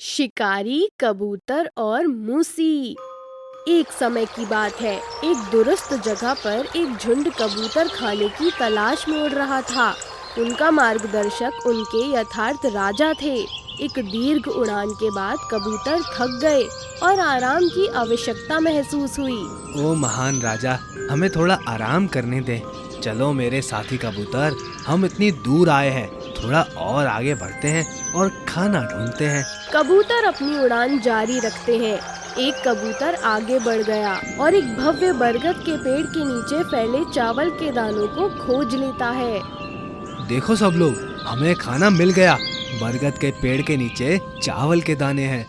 शिकारी, कबूतर और मूसी। एक समय की बात है, एक दुरस्त जगह पर एक झुंड कबूतर खाने की तलाश में उड़ रहा था। उनका मार्गदर्शक उनके यथार्थ राजा थे। एक दीर्घ उड़ान के बाद कबूतर थक गए और आराम की आवश्यकता महसूस हुई। ओ महान राजा, हमें थोड़ा आराम करने दें। चलो मेरे साथी कबूतर, हम इतनी दूर आए हैं, थोड़ा और आगे बढ़ते हैं और खाना ढूंढते हैं। कबूतर अपनी उड़ान जारी रखते हैं। एक कबूतर आगे बढ़ गया और एक भव्य बरगद के पेड़ के नीचे फैले चावल के दानों को खोज लेता है। देखो सब लोग, हमें खाना मिल गया। बरगद के पेड़ के नीचे चावल के दाने हैं।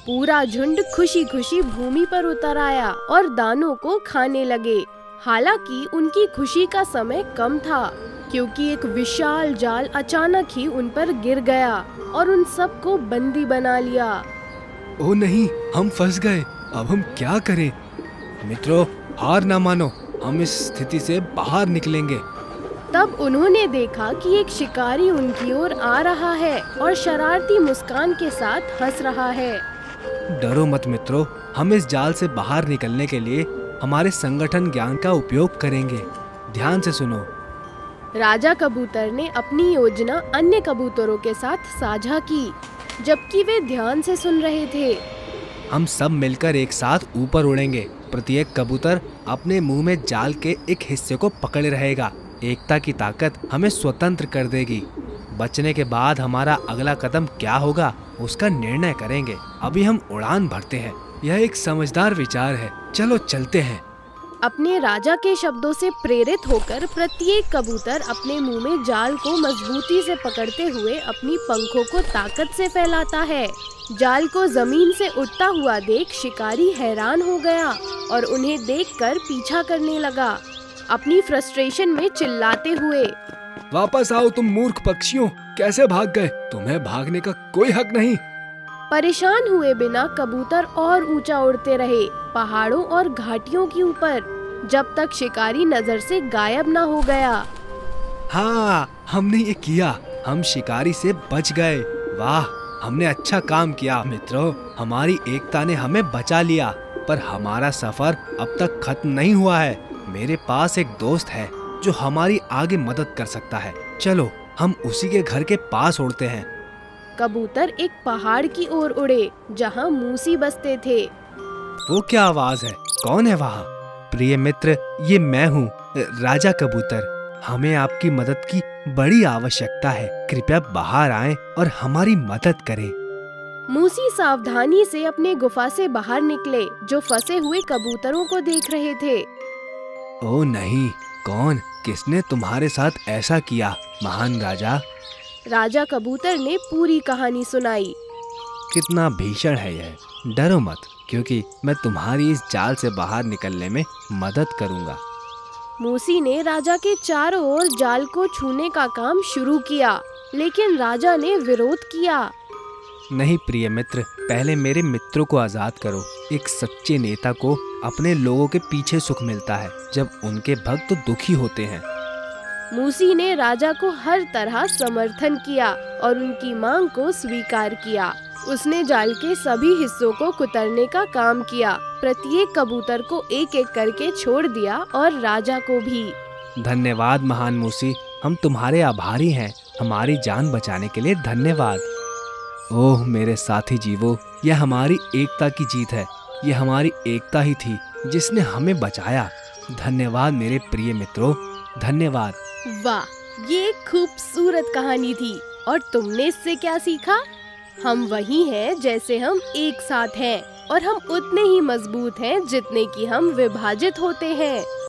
पूरा झुंड खुशी खुशी भूमि पर उतर आया और दानों को खाने लगे। हालांकि उनकी खुशी का समय कम था, क्योंकि एक विशाल जाल अचानक ही उन पर गिर गया और उन सबको बंदी बना लिया। ओ नहीं, हम फंस गए। अब हम क्या करें? मित्रों, हार ना मानो, हम इस स्थिति से बाहर निकलेंगे। तब उन्होंने देखा कि एक शिकारी उनकी ओर आ रहा है और शरारती मुस्कान के साथ हंस रहा है। डरो मत मित्रों, हम इस जाल से बाहर निकलने के लिए हमारे संगठन ज्ञान का उपयोग करेंगे। ध्यान से सुनो। राजा कबूतर ने अपनी योजना अन्य कबूतरों के साथ साझा की, जबकि वे ध्यान से सुन रहे थे। हम सब मिलकर एक साथ ऊपर उड़ेंगे। प्रत्येक कबूतर अपने मुंह में जाल के एक हिस्से को पकड़े रहेगा। एकता की ताकत हमें स्वतंत्र कर देगी। बचने के बाद हमारा अगला कदम क्या होगा, उसका निर्णय करेंगे। अभी हम उड़ान भरते हैं। यह एक समझदार विचार है। चलो चलते हैं। अपने राजा के शब्दों से प्रेरित होकर प्रत्येक कबूतर अपने मुंह में जाल को मजबूती से पकड़ते हुए अपनी पंखों को ताकत से फैलाता है। जाल को जमीन से उठता हुआ देख शिकारी हैरान हो गया और उन्हें देखकर पीछा करने लगा, अपनी फ्रस्ट्रेशन में चिल्लाते हुए। वापस आओ तुम मूर्ख पक्षियों, कैसे भाग गए? तुम्हें भागने का कोई हक नहीं। परेशान हुए बिना कबूतर और ऊंचा उड़ते रहे, पहाड़ों और घाटियों के ऊपर, जब तक शिकारी नजर से गायब न हो गया। हाँ, हमने ये किया। हम शिकारी से बच गए। वाह, हमने अच्छा काम किया मित्रों। हमारी एकता ने हमें बचा लिया। पर हमारा सफर अब तक खत्म नहीं हुआ है। मेरे पास एक दोस्त है जो हमारी आगे मदद कर सकता है। चलो हम उसी के घर के पास उड़ते हैं। कबूतर एक पहाड़ की ओर उड़े जहां मूसी बसते थे। वो क्या आवाज है? कौन है वहाँ? प्रिय मित्र, ये मैं हूँ, राजा कबूतर। हमें आपकी मदद की बड़ी आवश्यकता है। कृपया बाहर आएं और हमारी मदद करें। मूसी सावधानी से अपने गुफा से बाहर निकले, जो फंसे हुए कबूतरों को देख रहे थे। ओ नहीं, कौन, किसने तुम्हारे साथ ऐसा किया महान राजा? राजा कबूतर ने पूरी कहानी सुनाई। कितना भीषण है यह। डरो मत, क्योंकि मैं तुम्हारी इस जाल से बाहर निकलने में मदद करूंगा। मूसी ने राजा के चारों ओर जाल को छूने का काम शुरू किया, लेकिन राजा ने विरोध किया। नहीं प्रिय मित्र, पहले मेरे मित्रों को आजाद करो। एक सच्चे नेता को अपने लोगों के पीछे सुख मिलता है, जब उनके भक्त दुखी होते हैं। मूसी ने राजा को हर तरह समर्थन किया और उनकी मांग को स्वीकार किया। उसने जाल के सभी हिस्सों को कुतरने का काम किया, प्रत्येक कबूतर को एक एक करके छोड़ दिया और राजा को भी। धन्यवाद महान मूसी, हम तुम्हारे आभारी हैं। हमारी जान बचाने के लिए धन्यवाद। ओह मेरे साथी जीवों, यह हमारी एकता की जीत है। यह हमारी एकता ही थी जिसने हमें बचाया। धन्यवाद मेरे प्रिय मित्रों, धन्यवाद। वाह, ये एक खूबसूरत कहानी थी। और तुमने इससे क्या सीखा? हम वही हैं जैसे हम एक साथ हैं, और हम उतने ही मजबूत हैं जितने कि हम विभाजित होते हैं।